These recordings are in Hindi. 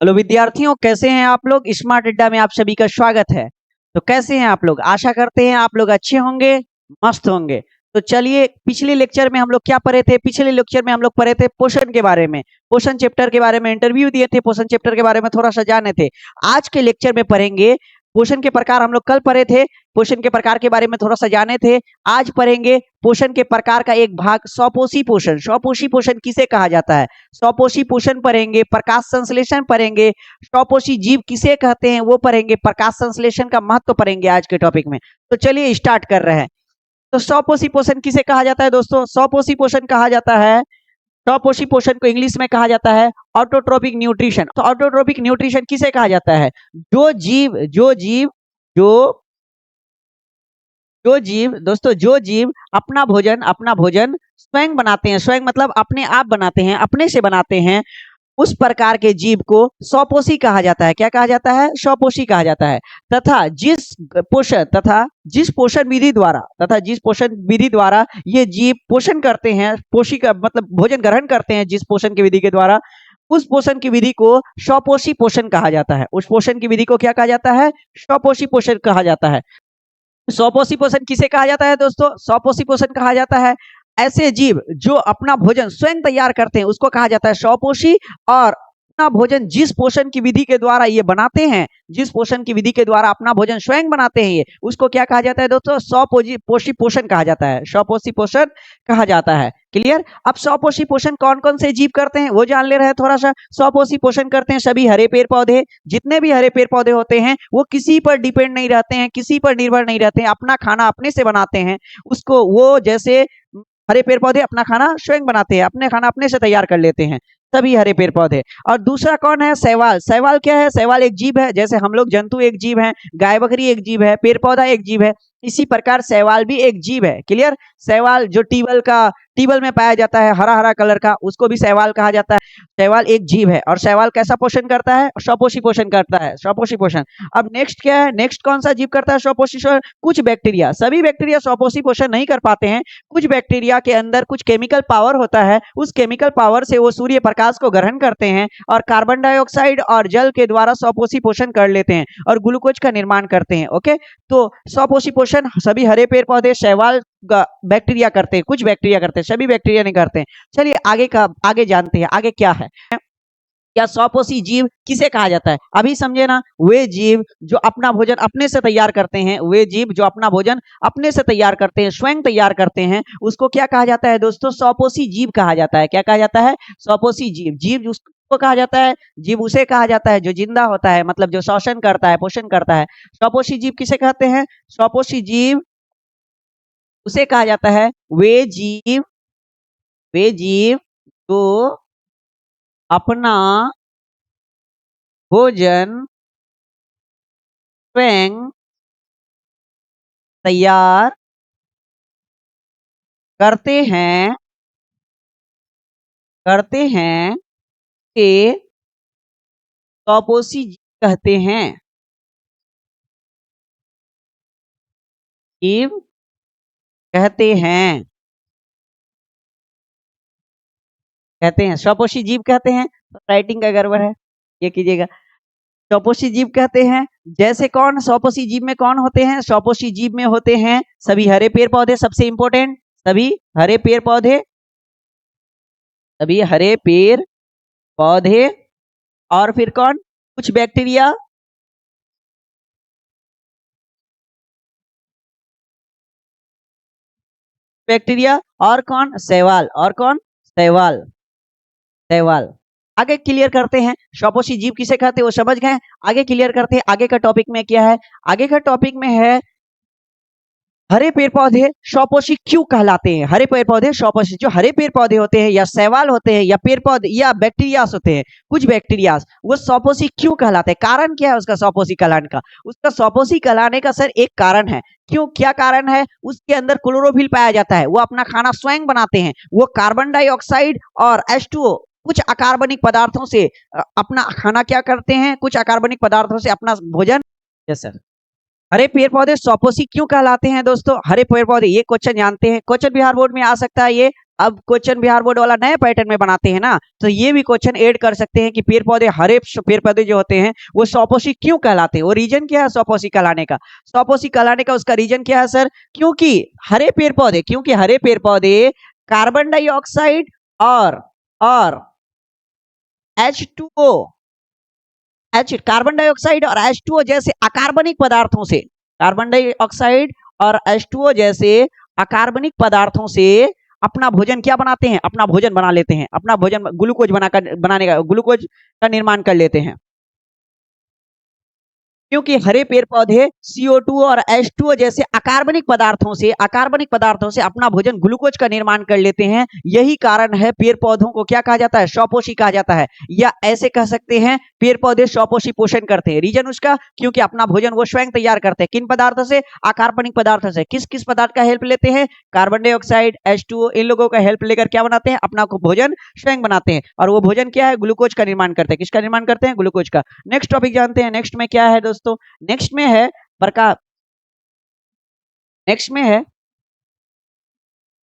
हेलो विद्यार्थियों, कैसे हैं आप लोग। स्मार्ट अड्डा में आप सभी का स्वागत है। तो कैसे हैं आप लोग, आशा करते हैं आप लोग अच्छे होंगे, मस्त होंगे। तो चलिए, पिछले लेक्चर में हम लोग क्या पढ़े थे। पिछले लेक्चर में हम लोग पढ़े थे पोषण के बारे में, पोषण चैप्टर के बारे में इंटरव्यू दिए थे, पोषण चैप्टर के बारे में थोड़ा सा जाने थे। आज के लेक्चर में पढ़ेंगे पोषण के प्रकार। हम लोग कल पढ़े थे, पोषण के प्रकार के बारे में थोड़ा सा जाने थे। आज पढ़ेंगे पोषण के प्रकार का एक भाग, स्वपोषी पोषण। स्वपोषी पोषण किसे कहा जाता है, स्वपोषी पोषण पढ़ेंगे। प्रकाश संश्लेषण पढ़ेंगे, स्वपोषी जीव किसे कहते हैं वो पढ़ेंगे, प्रकाश संश्लेषण का महत्व पढ़ेंगे आज के टॉपिक में। तो चलिए स्टार्ट कर रहे हैं। तो स्वपोषी पोषण किसे कहा जाता है दोस्तों, स्वपोषी पोषण कहा जाता है, स्वपोषी पोषण को इंग्लिश में कहा जाता है ऑटोट्रोपिक न्यूट्रिशन। तो ऑटोट्रोपिक न्यूट्रिशन किसे कहा जाता है, जो जीव अपना भोजन स्वयं बनाते हैं। स्वयं मतलब अपने आप बनाते हैं, अपने से बनाते हैं। उस प्रकार के जीव को स्वपोषी कहा जाता है। क्या कहा जाता है, स्वपोषी कहा जाता है। तथा जिस पोषण विधि द्वारा ये जीव पोषण करते हैं, पोषी का मतलब भोजन ग्रहण करते हैं, जिस पोषण की विधि के द्वारा, उस पोषण की विधि को स्वपोषी पोषण कहा जाता है। उस पोषण की विधि को क्या कहा जाता है, स्वपोषी पोषण कहा जाता है। स्वपोषी पोषण किसे कहा जाता है दोस्तों, स्वपोषी पोषण कहा जाता है ऐसे जीव जो अपना भोजन स्वयं तैयार करते हैं, उसको कहा जाता है स्वपोषी। और अपना भोजन जिस पोषण की विधि के द्वारा ये बनाते हैं, जिस पोषण की विधि के द्वारा अपना भोजन स्वयं बनाते हैं, ये उसको क्या कहा जाता है दोस्तों, स्वपोषी पोषण कहा जाता है, स्वपोषी पोषण कहा जाता है। क्लियर। अब स्वपोषी पोषण कौन कौन से जीव करते हैं वो जान ले रहे हैं थोड़ा सा। स्वपोषी पोषण करते हैं सभी हरे पेड़ पौधे। जितने भी हरे पेड़ पौधे होते हैं वो किसी पर डिपेंड नहीं रहते हैं, किसी पर निर्भर नहीं रहते हैं, अपना खाना अपने से बनाते हैं। उसको वो जैसे हरे पेड़ पौधे अपना खाना स्वयं बनाते हैं, अपने खाना अपने से तैयार कर लेते हैं सभी हरे पेड़ पौधे। और दूसरा कौन है, शैवाल। शैवाल क्या है, शैवाल एक जीव है। जैसे हम लोग जंतु एक जीव है, गाय बकरी एक जीव है, पेड़ पौधा एक जीव है, इसी प्रकार शैवाल भी एक जीव है। क्लियर। शैवाल जो टीबल में पाया जाता है, हरा हरा कलर का, उसको भी शैवाल कहा जाता है। शैवाल एक जीव है और शैवाल कैसा पोषण करता है, स्वपोषी पोषण करता है, स्वपोषी पोषण। अब नेक्स्ट क्या है, नेक्स्ट कौन सा जीव करता है स्वपोषी पोषण, कुछ बैक्टीरिया। सभी बैक्टीरिया स्वपोषी पोषण नहीं कर पाते हैं। कुछ बैक्टीरिया के अंदर कुछ केमिकल पावर होता है, उस केमिकल पावर से वो सूर्य प्रकाश को ग्रहण करते हैं और कार्बन डाइऑक्साइड और जल के द्वारा स्वपोषी पोषण कर लेते हैं और ग्लूकोज का निर्माण करते हैं। ओके, तो स्वपोषी पोषण सभी हरे पेड़ पौधे, शैवाल, बैक्टीरिया करते हैं, कुछ बैक्टीरिया करते हैं, सभी बैक्टीरिया नहीं करते हैं। चलिए आगे जानते हैं आगे क्या है। क्या स्वपोषी जीव किसे कहा जाता है, अभी समझे ना। वे जीव जो अपना भोजन अपने से तैयार करते हैं, वे जीव जो अपना भोजन अपने से तैयार करते हैं, स्वयं तैयार करते हैं, उसको क्या कहा जाता है दोस्तों, स्वपोषी जीव कहा जाता है। क्या कहा जाता है, स्वपोषी जीव। जीव उसको कहा जाता है, जीव उसे कहा जाता है जो जिंदा होता है, मतलब जो श्वसन करता है, पोषण करता है। स्वपोषी जीव किसे कहते हैं, स्वपोषी जीव उसे कहा जाता है वे जीव जो अपना भोजन स्वयं तैयार करते हैं के स्वपोषी जीव कहते हैं। जीव कहते हैं स्वपोषी जीव कहते हैं। तो राइटिंग का गड़बड़ है, ये कीजिएगा। स्वपोषी जीव कहते हैं। जैसे कौन स्वपोषी जीव में कौन होते हैं, स्वपोषी जीव में होते हैं सभी हरे पेड़ पौधे, सबसे इंपॉर्टेंट सभी हरे पेड़ पौधे। और फिर कौन, कुछ बैक्टीरिया, और कौन, शैवाल। और कौन, शैवाल। आगे क्लियर करते हैं स्वपोषी जीव किसे कहते हैं वो समझ गए। आगे क्लियर करते हैं आगे का टॉपिक में क्या है। आगे का टॉपिक में है हरे पेड़ पौधे स्वपोषी क्यों कहलाते हैं। हरे पेड़ पौधे स्वपोषी, जो हरे पेड़ पौधे होते हैं या शैवाल होते हैं या पेड़ पौधे या बैक्टीरियास होते हैं, कुछ बैक्टीरियास, वो स्वपोषी क्यों कहलाते हैं। कारण क्या है उसका स्वपोषी कहलाने का, उसका स्वपोषी कहलाने का सर एक कारण है। क्यों, क्या कारण है, उसके अंदर क्लोरोफिल पाया जाता है, वो अपना खाना स्वयं बनाते हैं, वो कार्बन डाइऑक्साइड और H2O कुछ अकार्बनिक पदार्थों से अपना खाना क्या करते हैं, कुछ अकार्बनिक पदार्थों से अपना भोजन। Yes sir. हरे पेड़ पौधे स्वपोषी क्यों कहलाते हैं दोस्तों, हरे पेड़ पौधे, ये क्वेश्चन जानते हैं, क्वेश्चन बिहार बोर्ड में आ सकता है ये। अब क्वेश्चन बिहार बोर्ड वाला नए पैटर्न में बनाते हैं ना, तो ये भी क्वेश्चन ऐड कर सकते हैं कि पेड़ पौधे, हरे पेड़ पौधे जो होते हैं वो सौपोषी क्यों कहलाते हैं। वो रीजन क्या है सौपोषी कहलाने का? सौपोषी कहलाने का उसका रीजन क्या है सर? क्योंकि हरे पेड़ पौधे कार्बन डाइऑक्साइड और H2O कार्बन डाइऑक्साइड और H2O जैसे अकार्बनिक पदार्थों से, कार्बन डाइऑक्साइड और H2O जैसे अकार्बनिक पदार्थों से अपना भोजन क्या बनाते हैं? अपना भोजन बना लेते हैं, अपना भोजन ग्लूकोज का निर्माण कर लेते हैं। क्योंकि हरे पेड़ पौधे CO2 और H2O जैसे अकार्बनिक पदार्थों से अपना भोजन ग्लूकोज का निर्माण कर लेते हैं। यही कारण है पेड़ पौधों को क्या कहा जाता है? स्वपोषी कहा जाता है, या ऐसे कह सकते हैं पेड़ पौधे स्वपोषी पोषण करते हैं। रीजन उसका, क्योंकि अपना भोजन वो स्वयं तैयार करते हैं। किन पदार्थों से? अकार्बनिक पदार्थों से। किस किस पदार्थ का हेल्प लेते हैं? कार्बन डाइऑक्साइड, H2O, इन लोगों का हेल्प लेकर क्या बनाते हैं? अपना भोजन स्वयं बनाते हैं। और वो भोजन क्या है? ग्लूकोज का निर्माण करते हैं। किसका निर्माण करते हैं? ग्लूकोज का। नेक्स्ट टॉपिक जानते हैं। नेक्स्ट में क्या है दोस्तों? नेक्स्ट में है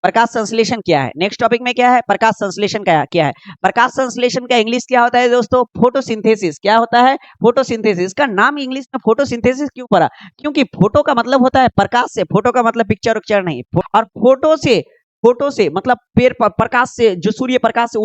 प्रकाश संश्लेषण क्या है? नेक्स्ट टॉपिक में क्या है? प्रकाश संश्लेषण क्या है? प्रकाश संश्लेषण का इंग्लिश क्या होता है दोस्तों? फोटोसिंथेसिस। क्या होता है? फोटोसिंथेसिस। का नाम इंग्लिश में फोटोसिंथेसिस क्यों पड़ा? क्योंकि फोटो का मतलब होता है प्रकाश से, फोटो का मतलब पिक्चर नहीं, और फोटो से मतलब प्रकाश से, जो सूर्य प्रकाश की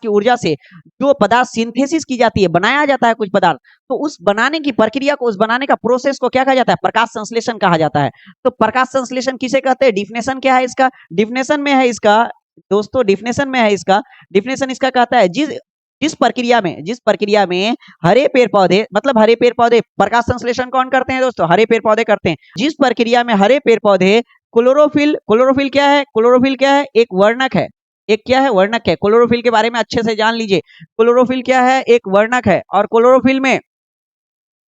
ऊर्जा से जो पदार्थ सिंथेसिस की जाती है, बनाया जाता है कुछ पदार्थ, तो उस बनाने की प्रक्रिया को, उस बनाने का प्रोसेस को क्या कहा जाता है? प्रकाश संश्लेषण कहा जाता है। तो प्रकाश संश्लेषण किसे कहते हैं? डिफिनेशन क्या है इसका? डिफिनेशन इसका कहता है जिस प्रक्रिया में हरे पेड़ पौधे प्रकाश संश्लेषण कौन करते हैं दोस्तों? हरे पेड़ पौधे करते हैं। जिस प्रक्रिया में हरे पेड़ पौधे क्लोरोफिल क्या है? एक वर्णक है। एक क्या है? वर्णक है। क्लोरोफिल के बारे में अच्छे से जान लीजिए। क्लोरोफिल क्या है? एक वर्णक है। और क्लोरोफिल में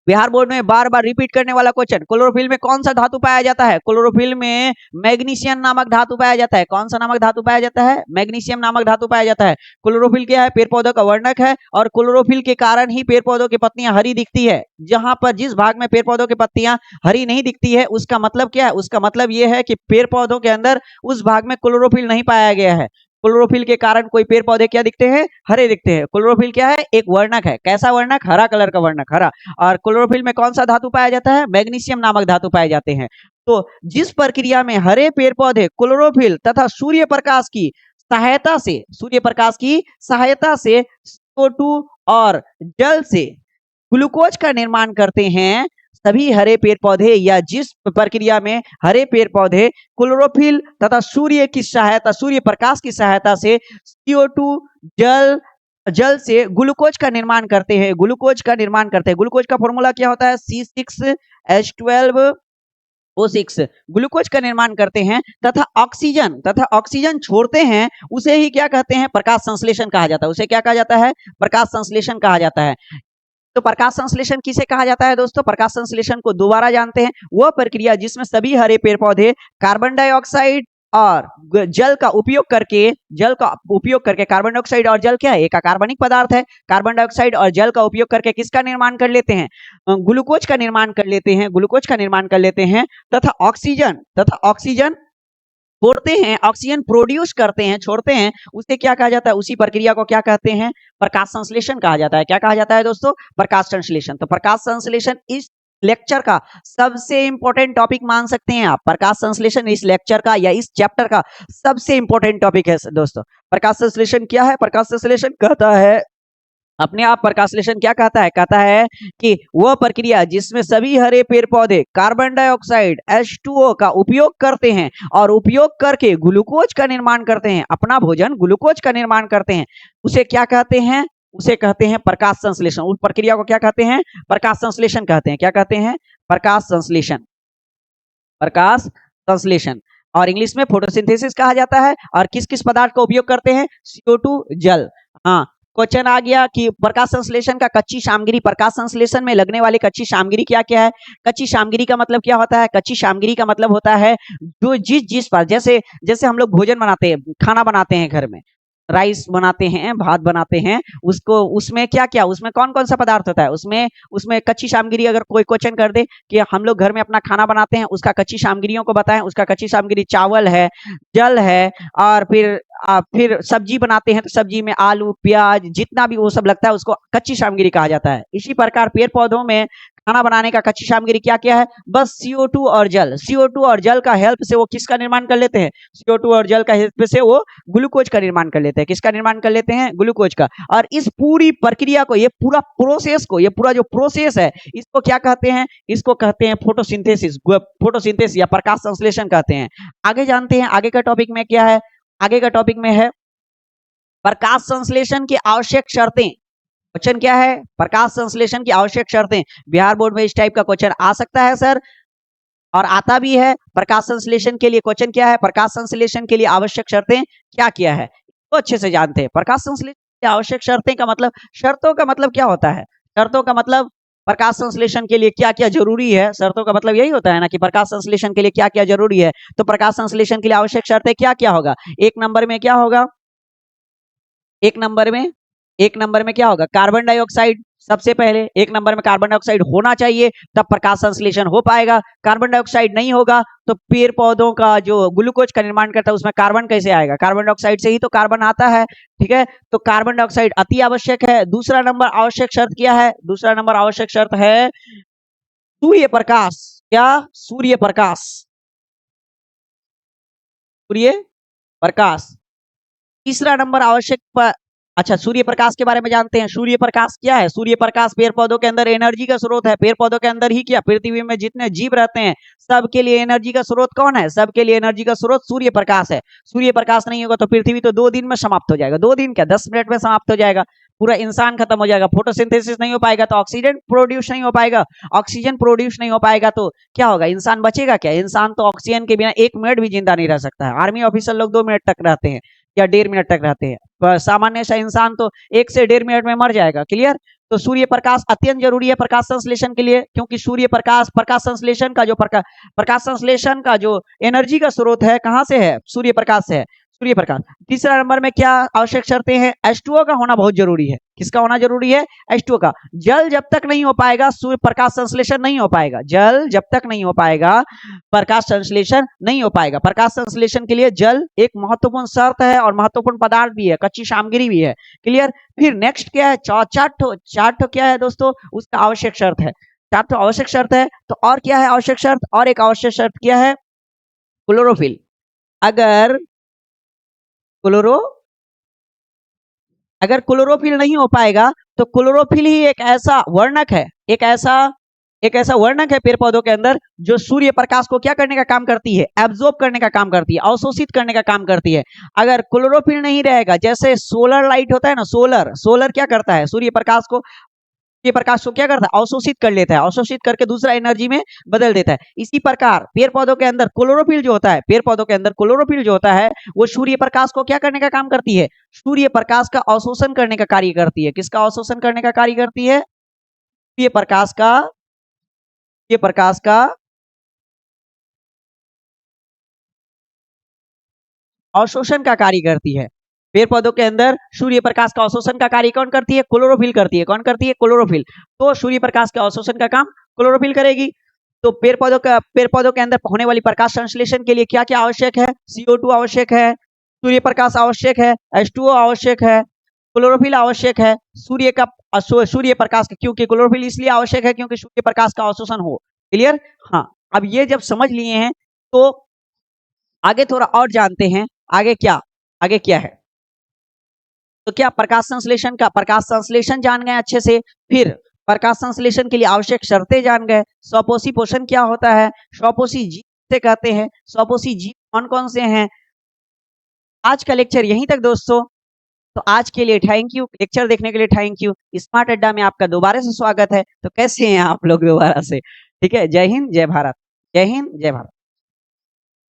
बिहार बोर्ड में बार बार रिपीट करने वाला क्वेश्चन, क्लोरोफिल में कौन सा धातु पाया जाता है? क्लोरोफिल में मैग्नीशियम नामक धातु पाया जाता है। कौन सा नामक धातु पाया जाता है? मैग्नीशियम नामक धातु पाया जाता है। क्लोरोफिल क्या है? पेड़ पौधों का वर्णक है, और क्लोरोफिल के कारण ही पेड़ पौधों की पत्तियां हरी दिखती है। जहां पर जिस भाग में पेड़ पौधों की पत्तियां हरी नहीं दिखती है, उसका मतलब क्या है? उसका मतलब यह है कि पेड़ पौधों के अंदर उस भाग में क्लोरोफिल नहीं पाया गया है। क्लोरोफिल के कारण कोई पेड़ पौधे क्या दिखते हैं? हरे दिखते हैं। क्लोरोफिल क्या है? एक वर्णक है। कैसा वर्णक? हरा कलर का वर्णक, हरा। और क्लोरोफिल में कौन सा धातु पाया जाता है? मैग्नीशियम नामक धातु पाए जाते हैं। तो जिस प्रक्रिया में हरे पेड़ पौधे क्लोरोफिल तथा सूर्य प्रकाश की सहायता से CO2 और जल से ग्लूकोज का निर्माण करते हैं, सभी हरे पेड़ पौधे, या जिस प्रक्रिया में हरे पेड़ पौधे क्लोरोफिल तथा सूर्य प्रकाश की सहायता से CO2 जल से ग्लूकोज का निर्माण करते हैं। ग्लूकोज का फॉर्मूला क्या होता है? C6H12O6। ग्लूकोज का निर्माण करते हैं तथा ऑक्सीजन छोड़ते हैं। उसे ही क्या कहते हैं? प्रकाश संश्लेषण कहा जाता है। उसे क्या कहा जाता है? प्रकाश संश्लेषण कहा जाता है। तो प्रकाश संश्लेषण किसे कहा जाता है दोस्तों? प्रकाश संश्लेषण को दोबारा जानते हैं। वह प्रक्रिया जिसमें सभी हरे पेड़ पौधे कार्बन डाइऑक्साइड और जल का उपयोग करके कार्बन डाइऑक्साइड और जल क्या है? एक अकार्बनिक पदार्थ है। कार्बन डाइऑक्साइड और जल का उपयोग करके किसका निर्माण कर लेते हैं? ग्लूकोज का निर्माण कर लेते हैं तथा ऑक्सीजन प्रोड्यूस करते हैं, छोड़ते हैं। उसे क्या कहा जाता है? उसी प्रक्रिया को क्या कहते हैं? प्रकाश संश्लेषण कहा जाता है। क्या कहा जाता है दोस्तों? प्रकाश संश्लेषण। तो प्रकाश संश्लेषण इस लेक्चर का सबसे इंपॉर्टेंट टॉपिक मान सकते हैं आप। प्रकाश संश्लेषण इस लेक्चर का या इस चैप्टर का सबसे इंपॉर्टेंट टॉपिक है दोस्तों। प्रकाश संश्लेषण क्या है? प्रकाश संश्लेषण कहता है अपने आप, प्रकाश संश्लेषण क्या कहता है? कहता है कि वह प्रक्रिया जिसमें सभी हरे पेड़ पौधे कार्बन डाइऑक्साइड H2O का उपयोग करते हैं और उपयोग करके ग्लूकोज का निर्माण करते हैं, अपना भोजन ग्लूकोज का निर्माण करते हैं, उसे क्या कहते हैं? उसे कहते हैं प्रकाश संश्लेषण। उस प्रक्रिया को क्या कहते हैं? प्रकाश संश्लेषण कहते हैं। क्या कहते हैं? प्रकाश संश्लेषण। और इंग्लिश में फोटोसिंथेसिस कहा जाता है। और किस किस पदार्थ का उपयोग करते हैं? CO2, जल। हाँ, क्वेश्चन आ गया कि प्रकाश संश्लेषण का कच्ची सामग्री, प्रकाश संश्लेषण में लगने वाली कच्ची सामग्री क्या क्या है? कच्ची सामग्री का मतलब क्या होता है? कच्ची सामग्री का मतलब होता है जो जिस पर जैसे हम लोग भोजन बनाते हैं, खाना बनाते हैं घर में, राइस बनाते हैं, भात बनाते हैं, उसको उसमें क्या-क्या उसमें कौन-कौन सा पदार्थ होता है? उसमें उसमें कच्ची सामग्री अगर कोई क्वेश्चन कर दे कि हम लोग घर में अपना खाना बनाते हैं, उसका कच्ची सामग्रियों को बताएँ, उसका कच्ची सामग्री चावल है, जल है और फिर सब्जी बनाते हैं तो सब्जी में आलू, प्याज जितना भी वो सब लगता है उसको कच्ची सामग्री कहा जाता है। इसी प्रकार पेड़-पौधों में खाना बनाने का कच्ची सामग्री क्या-क्या है? बस CO2 और जल। CO2 और जल का हेल्प से वो किसका निर्माण कर लेते हैं? CO2 और जल का हेल्प से वो ग्लूकोज का निर्माण कर लेते हैं। किसका निर्माण कर लेते हैं? ग्लूकोज का। और इस पूरी प्रक्रिया को, ये पूरा प्रोसेस को, ये पूरा जो प्रोसेस है, इसको क्या कहते हैं? इसको कहते हैं फोटोसिंथेसिस। फोटोसिंथेसिस या प्रकाश संश्लेषण कहते हैं। आगे जानते हैं आगे का टॉपिक में क्या है? आगे का टॉपिक में है प्रकाश संश्लेषण की आवश्यक शर्तें। क्वेश्चन क्या है? प्रकाश संश्लेषण की आवश्यक शर्तें। बिहार बोर्ड में इस टाइप का क्वेश्चन आ सकता है सर, और आता भी है। प्रकाश संश्लेषण के लिए क्वेश्चन क्या है? प्रकाश संश्लेषण के लिए आवश्यक शर्तें क्या-क्या है? तो अच्छे से जानते हैं। प्रकाश संश्लेषण की आवश्यक शर्तें का मतलब, शर्तों का मतलब क्या होता है? शर्तों का मतलब प्रकाश संश्लेषण के लिए क्या-क्या जरूरी है? शर्तों का मतलब यही होता है ना कि प्रकाश संश्लेषण के लिए क्या-क्या जरूरी है। तो प्रकाश संश्लेषण के लिए आवश्यक शर्तें क्या-क्या होगा? एक नंबर में क्या होगा? एक नंबर में क्या होगा? Carbon dioxide. सबसे पहले एक नंबर में कार्बन डाइऑक्साइड होना चाहिए, तब प्रकाश संश्लेषण हो पाएगा। कार्बन डाइऑक्साइड नहीं होगा तो पेड़ पौधों का जो ग्लूकोज का निर्माण करता है उसमें कार्बन कैसे आएगा? कार्बन डाइऑक्साइड से ही तो कार्बन आता है। ठीक है, तो कार्बन डाइऑक्साइड अति आवश्यक है। दूसरा नंबर आवश्यक शर्त क्या है? दूसरा नंबर आवश्यक शर्त है सूर्य प्रकाश। क्या? सूर्य प्रकाश। सूर्य प्रकाश। तीसरा नंबर अच्छा, सूर्य प्रकाश के बारे में जानते हैं। सूर्य प्रकाश क्या है? सूर्य प्रकाश पेड़ पौधों के अंदर एनर्जी का स्रोत है। पेड़ पौधों के अंदर ही क्या, पृथ्वी में जितने जीव रहते हैं सबके लिए एनर्जी का स्रोत कौन है? सबके लिए एनर्जी का स्रोत सूर्य प्रकाश है। सूर्य प्रकाश नहीं होगा तो पृथ्वी तो 2 दिन में समाप्त हो जाएगा। 2 दिन क्या, 10 मिनट में समाप्त हो जाएगा। पूरा इंसान खत्म हो जाएगा। फोटोसिंथेसिस नहीं हो पाएगा तो ऑक्सीजन प्रोड्यूस नहीं हो पाएगा। ऑक्सीजन प्रोड्यूस नहीं हो पाएगा तो क्या होगा? इंसान बचेगा क्या? इंसान तो ऑक्सीजन के बिना 1 मिनट भी जिंदा नहीं रह सकता है। आर्मी ऑफिसर लोग 2 मिनट तक रहते हैं या 1.5 मिनट तक रहते हैं। सामान्य सा इंसान तो 1 से 1.5 मिनट में मर जाएगा। क्लियर? तो सूर्य प्रकाश अत्यंत जरूरी है प्रकाश संश्लेषण के लिए, क्योंकि सूर्य प्रकाश संश्लेषण का जो एनर्जी का स्रोत है कहां से है? सूर्य प्रकाश से है। सूर्य प्रकाश। तीसरा नंबर में क्या आवश्यक शर्तें हैं? H2O का होना बहुत जरूरी है। किसका होना जरूरी है? H2O का। जल जब तक नहीं हो पाएगा सूर्य प्रकाश संश्लेषण नहीं हो पाएगा। जल जब तक नहीं हो पाएगा प्रकाश संश्लेषण नहीं हो पाएगा। प्रकाश संश्लेषण के लिए जल एक महत्वपूर्ण शर्त है और महत्वपूर्ण पदार्थ भी है, कच्ची सामग्री भी है। क्लियर? फिर नेक्स्ट क्या है? चार ठो क्या है दोस्तों? उसका आवश्यक शर्त है। 4 ठो आवश्यक शर्त है। तो और क्या है आवश्यक शर्त? और एक आवश्यक शर्त क्या है? क्लोरोफिल। अगर क्लोरो अगर क्लोरोफिल नहीं हो पाएगा तो क्लोरोफिल ही एक ऐसा वर्णक है, एक ऐसा वर्णक है पेड़ पौधों के अंदर जो सूर्य प्रकाश को क्या करने का काम करती है? एब्जॉर्ब करने का काम करती है, अवशोषित करने का काम करती है। अगर क्लोरोफिल नहीं रहेगा, जैसे सोलर लाइट होता है ना, सोलर क्या करता है? सूर्य प्रकाश को क्या करता है? अवशोषित कर लेता है, अवशोषित करके दूसरा एनर्जी में बदल देता है। इसी प्रकार पेड़ पौधों के अंदर क्लोरोफिल जो होता है, वो सूर्य प्रकाश को क्या करने का काम करती है? सूर्य प्रकाश का अवशोषण करने का कार्य करती है। किसका अवशोषण करने का कार्य करती है? सूर्य प्रकाश का अवशोषण का कार्य करती है। पेड़ पौधों के अंदर सूर्य प्रकाश का अवशोषण का कार्य कौन करती है? क्लोरोफिल करती है। कौन करती है? क्लोरोफिल। तो सूर्य प्रकाश के अवशोषण का काम क्लोरोफिल करेगी। तो पेड़ पौधों के अंदर होने वाली प्रकाश संश्लेषण के लिए क्या क्या आवश्यक है? CO2 आवश्यक है, सूर्य प्रकाश आवश्यक है, H2O आवश्यक है, क्लोरोफिल आवश्यक है। सूर्य प्रकाश, क्योंकि क्लोरोफिल इसलिए आवश्यक है क्योंकि सूर्य प्रकाश का अवशोषण हो। क्लियर? हाँ, अब ये जब समझ लिए हैं तो आगे थोड़ा और जानते हैं। आगे क्या है? तो क्या प्रकाश संश्लेषण जान गए अच्छे से। फिर प्रकाश संश्लेषण के लिए आवश्यक शर्तें जान गए। स्वपोषी पोषण क्या होता है? स्वपोषी जीव से कहते हैं। स्वपोषी जीव कौन कौन से हैं? आज का लेक्चर यहीं तक दोस्तों। तो आज के लिए थैंक यू, लेक्चर देखने के लिए थैंक यू। स्मार्ट अड्डा में आपका दोबारा से स्वागत है। तो कैसे हैं आप लोग दोबारा से? ठीक है, जय हिंद जय भारत। जय हिंद जय भारत।